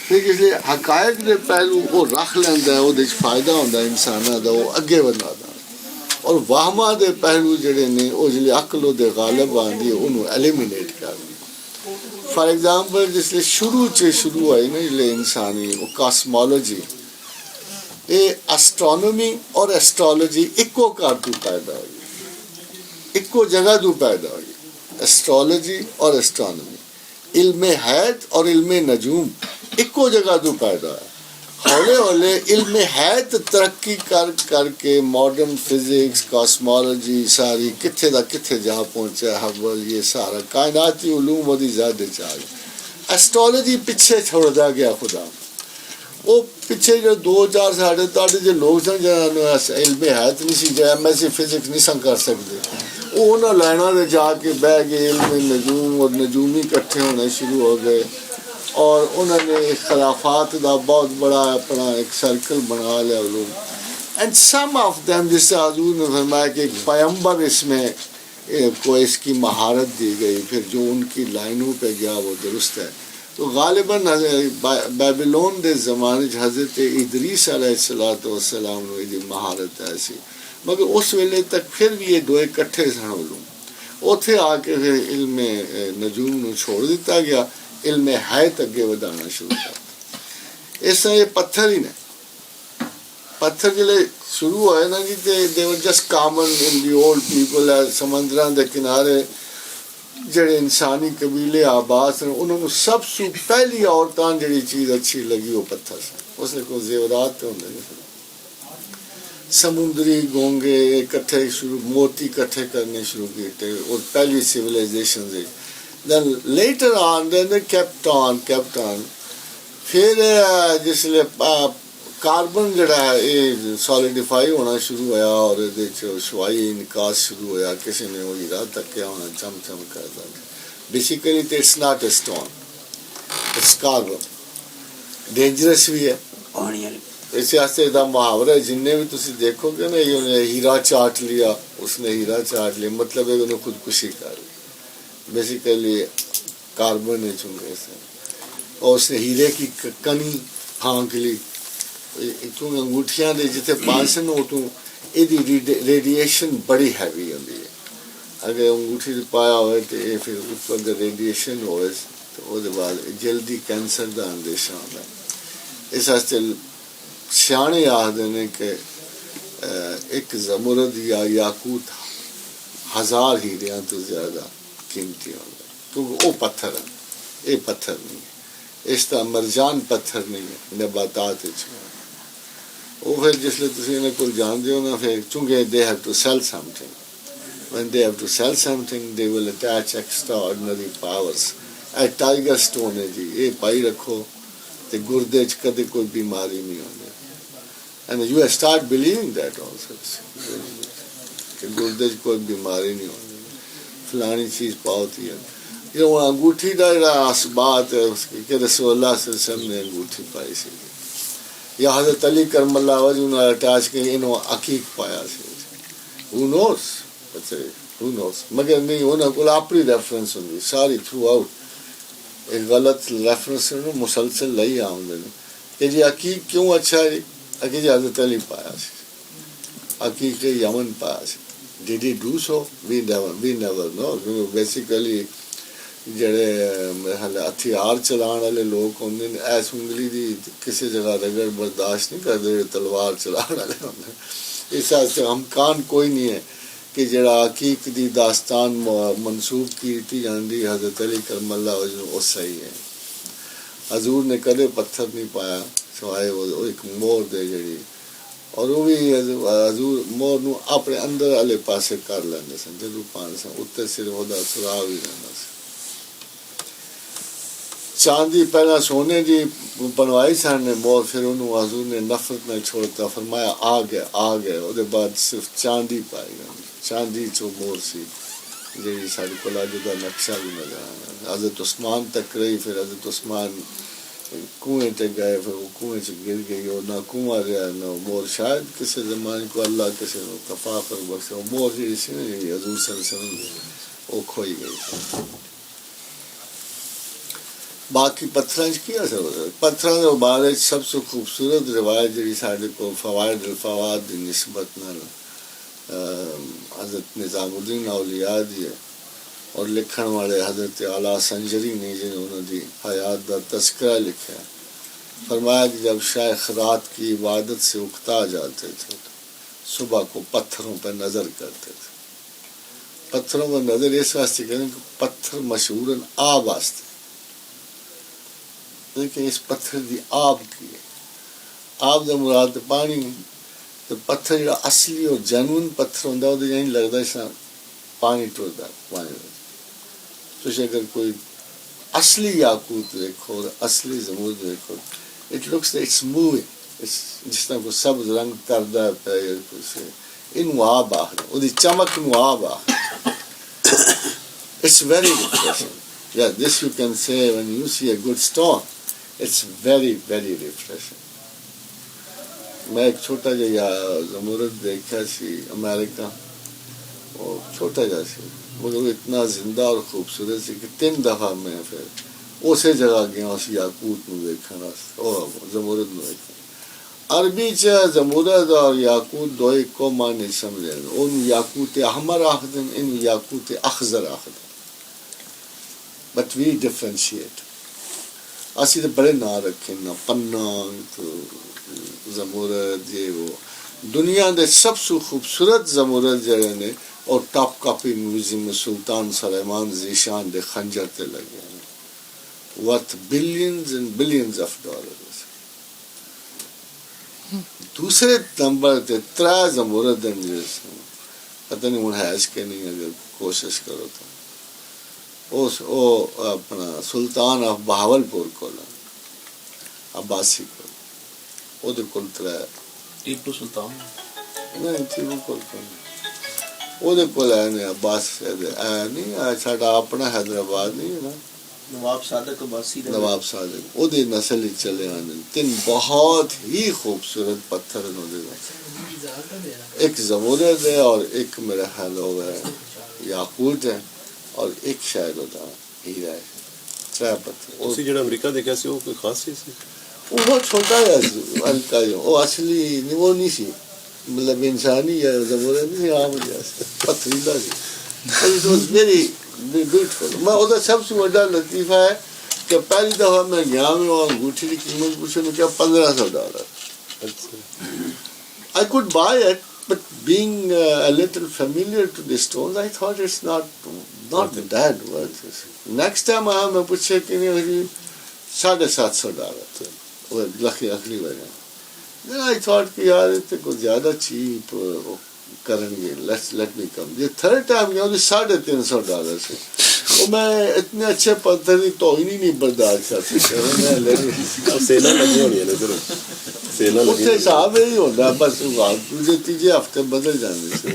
ٹھیک اس لیے حقائق کے پہلو وہ رکھ لینا ہے، وہ فائدہ ہوتا ہے انسانوں کا، وہ اگے بڑھا اور واہماں دے پہلو جڑے نے وہ جلے عقل دے غالب آتی ہے انہوں ایلیمینیٹ کر دی. فار ایگزامپل جس لئے شروع ہوئی نا جلے انسانی وہ کاسمالوجی، یہ اسٹرانومی اور ایسٹرالوجی ایکو کار تو پیدا ہوئی، ایکو جگہ تو پیدا ہوئی. ایسٹرالوجی اور اسٹرانومی، علم حیات اور علم نجوم ایکو جگہ تو پیدا ہے. ہولے ہولے علم حیات ترقی کر کے ماڈرن فزکس کاسمالوجی ساری کتھے دا کتھے جہاں پہنچا، ہبل یہ سارا کائناتی علوم وہ زیادہ چاہ. ایسٹرالوجی پیچھے چھوڑ دا گیا خدا، وہ پیچھے جو 2-4 ساڑھے تاڑے جو لوگ سن جہاں علم حیات نہیں سی جائے ایم ایس سی فزکس نہیں سن کر سکتے، وہ انہوں لینا دے جا کے بہ گئے علم نجوم اور نجومی کٹھے ہونے شروع ہو گئے اور انہوں نے خرافات دا بہت بڑا اپنا ایک سرکل بنا لیا علوم. اینڈ سم آف دیم جس سے حضور نے فرمایا کہ ایک پیمبر اس میں کو اس کی مہارت دی گئی، پھر جو ان کی لائنوں پہ گیا وہ درست ہے. تو غالباً بیبلون دے زمانے حضرت ادریس علیہ السلام نے مہارت ایسی، مگر اس ویلے تک پھر بھی یہ دو اکٹھے سن علوم. اتنے آ کے پھر علم نجوم نو چھوڑ دیتا گیا، علم حیات اگے ودانا شروع کر. اس طرح یہ پتھر ہی نے پتھر جلے شروع ہوئے نا جی they were just common in the old people ہے. سمندراں دے کنارے جڑے انسانی قبیلے آباد ہیں انہوں نے سب سے پہلی عورتاں جڑی چیز اچھی لگی وہ پتھر سے، اس نے کوئی زیورات ہوندے نہیں، سمندری گونگے اکٹھے شروع موتی اکٹھے کرنے شروع کیتے اور پہلی سیولائزیشن سے. Then later on then they kept on پھر جس لئے کاربن جڑا ہے یہ سالیڈیفائی ہونا شروع ہوا اور شوائی انکاس شروع ہوا، کسی نے وہ ہیرا تکیا ہونا چم چم کرتا. Basically it's not a stone, it's carbon. Dangerous بھی ہے. اس واسطے دا محاورہ جن بھی تسی دیکھو گے نا یہ ہیرا چاٹ لیا، اس نے ہیرا چاٹ لیا، مطلب ہے انہوں نے خودکشی کر لی. بیسیکلی کاربن ہے چونکہ سے، اور اس نے ہیرے کی کنی پھانک لی. کیونکہ انگوٹھیاں دے جتنے پاس ہیں اتوں یہ ریڈیشن بڑی ہیوی ہوتی ہے. اگر انگوٹھی پایا ہوئے تو یہ پھر اوپر دے ریڈیشن ہوئے تو وہ بعد جلدی کینسر دا اندیشہ ہوتا ہے. اس واسطے سیانے آخر نے کہ ایک زمرد یا یاقوت 1000 ہیریاں تو زیادہ قیمتی ہوگا، کیونکہ وہ پتھر ہے، یہ پتھر نہیں ہے. اس طرح مرجان پتھر نہیں ہے نباتات. وہ پھر جس لئے تسی انہیں کو جان دیو نا پھر چونکہ they have to sell something. When they have to sell something they will attach extraordinary powers. ایک ٹائیگر سٹون ہے جی، یہ پائی رکھو تو گردے کدے کوئی بیماری نہیں ہونے. And you start believing that also کہ گردے کوئی بیماری نہیں ہونے، فلانی چیز پاؤتی ہے. یہ وہ انگوٹھی دا اسبات ہے اس کی کہ رسول اللہ صلی اللہ علیہ وسلم نے انگوٹھی پائی سی، یا حضرت علی کرم اللہ وجہ انہوں نے اٹیچ کے انہوں عقیق پایا سی. who knows مگر نہیں انہوں کو اپنی ریفرنس ہوندی ساری تھرو آؤٹ ایک غلط ریفرنس مسلسل لئی آؤں کہ جی عقیق کیوں اچھا ہے کہ جی حضرت علی پایا سی، عقیق یمن پایا سی. Did he do so? We never know. Basically جڑے ہتھیار چلان والے لوگ ہوندے نے ایس انگلی دی کسی جگہ رگڑ برداشت نہیں کرتے جڑے تلوار چلان والے ہوندے. اس واسطے امکان کوئی نہیں ہے کہ جڑا عقیق دی داستان منسوب کیتی جاندی حضرت علی کرم اللہ وجہ وہ صحیح ہے. حضور نے کدے پتھر نہیں پایا سوائے وہ ایک مور دے جڑی، اور وہ بھی حضور مور نو اپنے اندر والے پاسے کر لیندے سن جدوں پان سن اتنے صرف وہ سراغ ہی رہنا سن. چاندی پہلا سونے دی بنوائی سن نے مور، پھر انہوں حضور نے نفرت میں چھوڑتا فرمایا آ گئے وہ دے بعد صرف چاندی پائی گئی. چاندی چو مور سی جی ساری کولا جدا نقشہ بھی نظر آنا. حضرت عثمان تک رہی، پھر حضرت عثمان کنویں تے گئے، پھر وہ کنویں سے گر گئی اور نہ کنواں رہا نہ مور. شاید کسی زمانے کو اللہ کسی نے تفاخر بخشے وہ مور جی سی نا جی حضور صلی اللہ علیہ وسلم وہ کھوئی گئی. باقی پتھراں کیا پتھراں دے بارے سب سے خوبصورت روایت جڑی ساڈے کو فوائد الفوائد دی نسبت نال حضرت نظام الدین اولیاء دی ہے اور لکھن والے حضرت اعلیٰ سنجری نے جنہوں انہوں دی حیات دا تذکرہ لکھا ہے. فرمایا کہ جب شیخ رات کی عبادت سے اکتا جاتے تھے تو صبح کو پتھروں پہ نظر کرتے تھے. پتھروں پر نظر اس واسطے کریں کہ پتھر مشہور آب واسطے، لیکن اس پتھر دی آب کی ہے. آب دا مراد پانی، تو پتھر جڑا اصلی اور جنون پتھر ہوندا او نہیں لگدا اس پانی ٹردا پانی. تو اگر کوئی اصلی یاقوت دیکھو اور اصلی زمرد دیکھو، اٹ لکس اٹس موونگ، جس طرح کوئی سبز رنگ کردا پیا یا کوئی انو آب آخر وہ چمک نو آب آخر. It's very refreshing. Yeah, this you can say when you see a good stone. It's very, very refreshing. میں ایک چھوٹا جا زمرد دیکھا سی امریکہ، وہ چھوٹا جا سی مگر اتنا زندہ اور خوبصورت سی کہ 3 دفعہ میں پھر اسی جگہ گیا اس یاقوت نو دیکھنا زمرد نو دیکھنا. عربی چ زمرد اور یاقوت دو کو معنی سمجھے، ان یاقوت احمر آخدن، ان یاقوت اخضر آخدن. But we differentiate. اسی تو بڑے نا رکھے نا پناہ زمرد یہ وہ. دنیا دے سب سے خوبصورت زمرد جڑے نے اور ٹاپ کاپی میوزیم میں سلطان سلیمان ذیشان دے خنجر تے لگے ہیں، worth billions and billions of dollars. دوسرے نمبر تے 3 زمرد ہیں جس پتہ نہیں ہوں ہے اس کے نہیں، اگر کوشش کرو تو او اپنا سلطان آف بہاول پور کو عباسی کو وہ دے کل 3 ٹیپو سلطان نہیں ٹیپو کل وہ دے کل ہے نہیں عباس نہیں ساڈا اپنا حیدرآباد نہیں ہے نا، نواب صادق عباسی نواب صادق وہ دے نسل چلے آنے. 3 بہت ہی خوبصورت پتھر ایک زمرد ہے اور ایک میرا خیال ہوگا یاقوت ہے اور ایک شاید ہوتا ہیرا ہے. 3 پتھر. اسی جڑا امریکہ دیکھا سی وہ کوئی خاص چیز سی؟ وہ بہت چھوٹا ہے ہلکا جو وہ اصلی وہ نہیں سی، مطلب انسانی یا زمرد نہیں عام جیسے پتھریلا سی. It was very beautiful. میں ادھر سب سے بڑا لطیفہ ہے کہ پہلی دفعہ میں گیا میں وہاں انگوٹھی کی قیمت پوچھے میں کیا $1500. I could buy it, but being a little familiar to the stones, I thought it's not that worth it. Next time آیا میں پوچھے کہ نہیں $750 وہ لکھلی وجہ. Then I thought کہ یار اتنے کو زیادہ چیپ کریں گے، let me come. یہ تھرڈ ٹائم گیا $350 سے وہ میں اتنے اچھے پتھر کی توہین ہی نہیں برداشت کر سکتا. سیلا لگی ہونی ہے نا صرف سیلا لگی اتنے حساب یہی ہوتا ہے بس تیجے ہفتے بدل جانے سے.